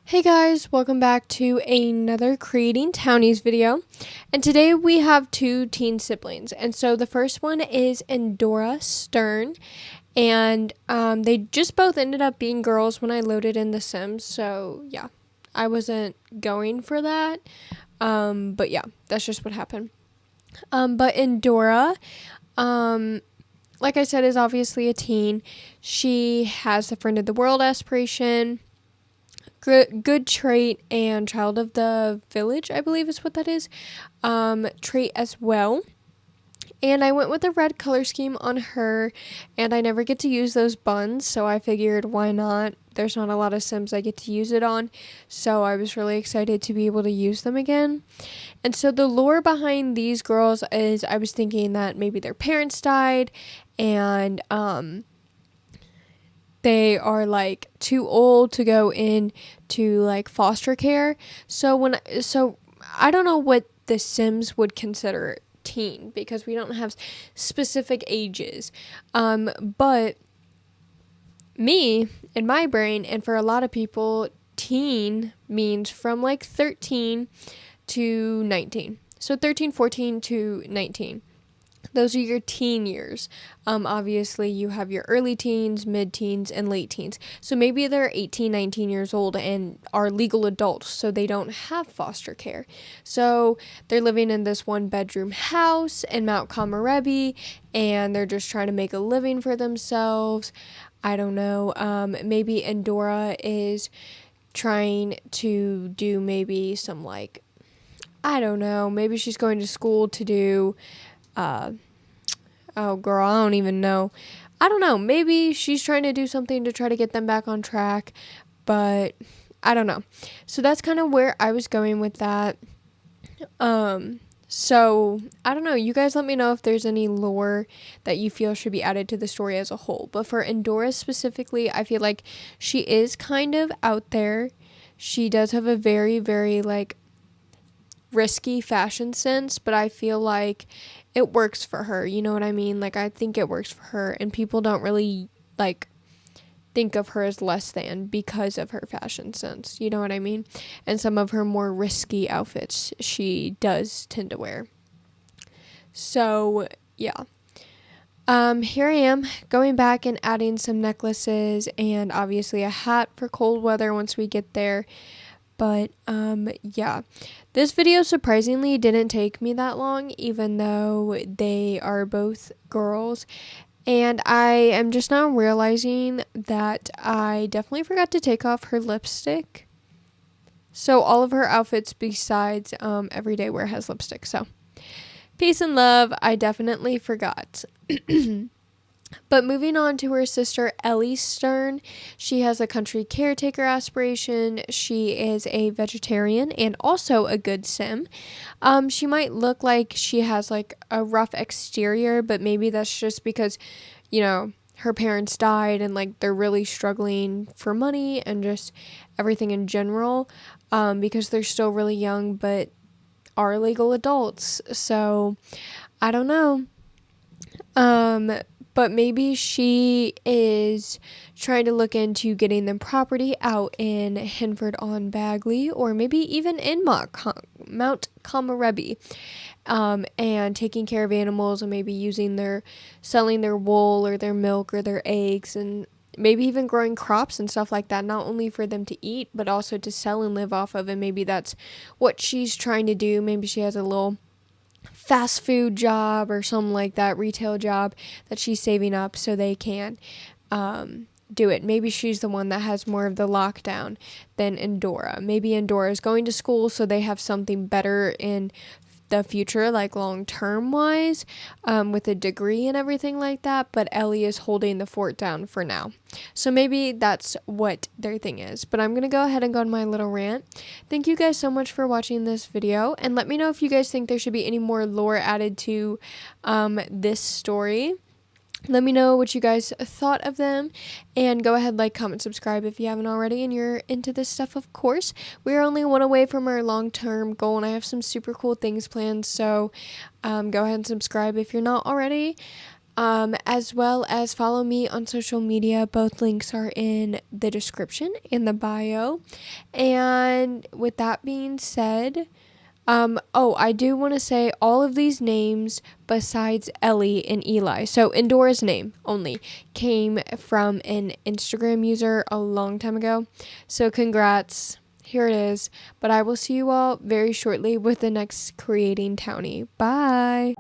Hey guys, welcome back to another Creating Townies video. And today we have two teen siblings. And so the first one is Endora Stern. And they just both ended up being girls when I loaded in The Sims. So yeah, I wasn't going for that. But yeah, that's just what happened. But Endora, like I said, is obviously a teen. She has the friend of the world aspiration. Good trait, and child of the village, I believe is what that is, trait as well. And I went with the red color scheme on her, and I never get to use those buns, so I figured why not? There's not a lot of Sims I get to use it on, so I was really excited to be able to use them again. And so the lore behind these girls is I was thinking that maybe their parents died, and they are like too old to go into like foster care. So I don't know what the Sims would consider teen because we don't have specific ages. But me, in my brain, and for a lot of people, teen means from like 13 to 19. So 13, 14 to 19. Those are your teen years. Obviously, you have your early teens, mid-teens, and late teens. So maybe they're 18, 19 years old and are legal adults, so they don't have foster care. So they're living in this one-bedroom house in Mount Kamarebi, and they're just trying to make a living for themselves. I don't know. Maybe Endora is trying to do maybe some like, I don't know. Maybe she's going to school to do... oh girl, I don't even know. I don't know. Maybe she's trying to do something to try to get them back on track, but I don't know. So that's kind of where I was going with that. So I don't know. You guys let me know if there's any lore that you feel should be added to the story as a whole. But for Endora specifically, I feel like she is kind of out there. She does have a very, very like risky fashion sense, but I feel like it works for her, you know what I mean? Like, I think it works for her, and people don't really like think of her as less than because of her fashion sense, you know what I mean? And some of her more risky outfits she does tend to wear. So yeah, here I am going back and adding some necklaces and obviously a hat for cold weather once we get there. But yeah, this video surprisingly didn't take me that long, even though they are both girls. And I am just now realizing that I definitely forgot to take off her lipstick. So all of her outfits besides everyday wear has lipstick. So peace and love, I definitely forgot. But moving on to her sister, Ellie Stern, she has a country caretaker aspiration. She is a vegetarian and also a good sim. She might look like she has like a rough exterior, but maybe that's just because, you know, her parents died and like they're really struggling for money and just everything in general, because they're still really young, but are legal adults. So I don't know. But maybe she is trying to look into getting the property out in Henford-on-Bagley, or maybe even in Mount Kamarebi, and taking care of animals and maybe selling their wool or their milk or their eggs, and maybe even growing crops and stuff like that, not only for them to eat, but also to sell and live off of. And maybe that's what she's trying to do. Maybe she has a little fast food job or something like that, retail job that she's saving up so they can do it. Maybe she's the one that has more of the lockdown than Endora. Maybe Endora is going to school so they have something better in the future, like long-term wise, with a degree and everything like that, but Ellie is holding the fort down for now. So maybe that's what their thing is. But I'm gonna go ahead and go on my little rant. Thank you guys so much for watching this video, and let me know if you guys think there should be any more lore added to this story. Let me know what you guys thought of them, and go ahead, like, comment, subscribe if you haven't already and you're into this stuff, of course. We're only one away from our long-term goal, and I have some super cool things planned, so go ahead and subscribe if you're not already. as well as follow me on social media. Both links are in the description, in the bio. And with that being said, I do want to say all of these names besides Ellie and Eli, so Endora's name only, came from an Instagram user a long time ago. So congrats. Here it is. But I will see you all very shortly with the next Creating Townie. Bye.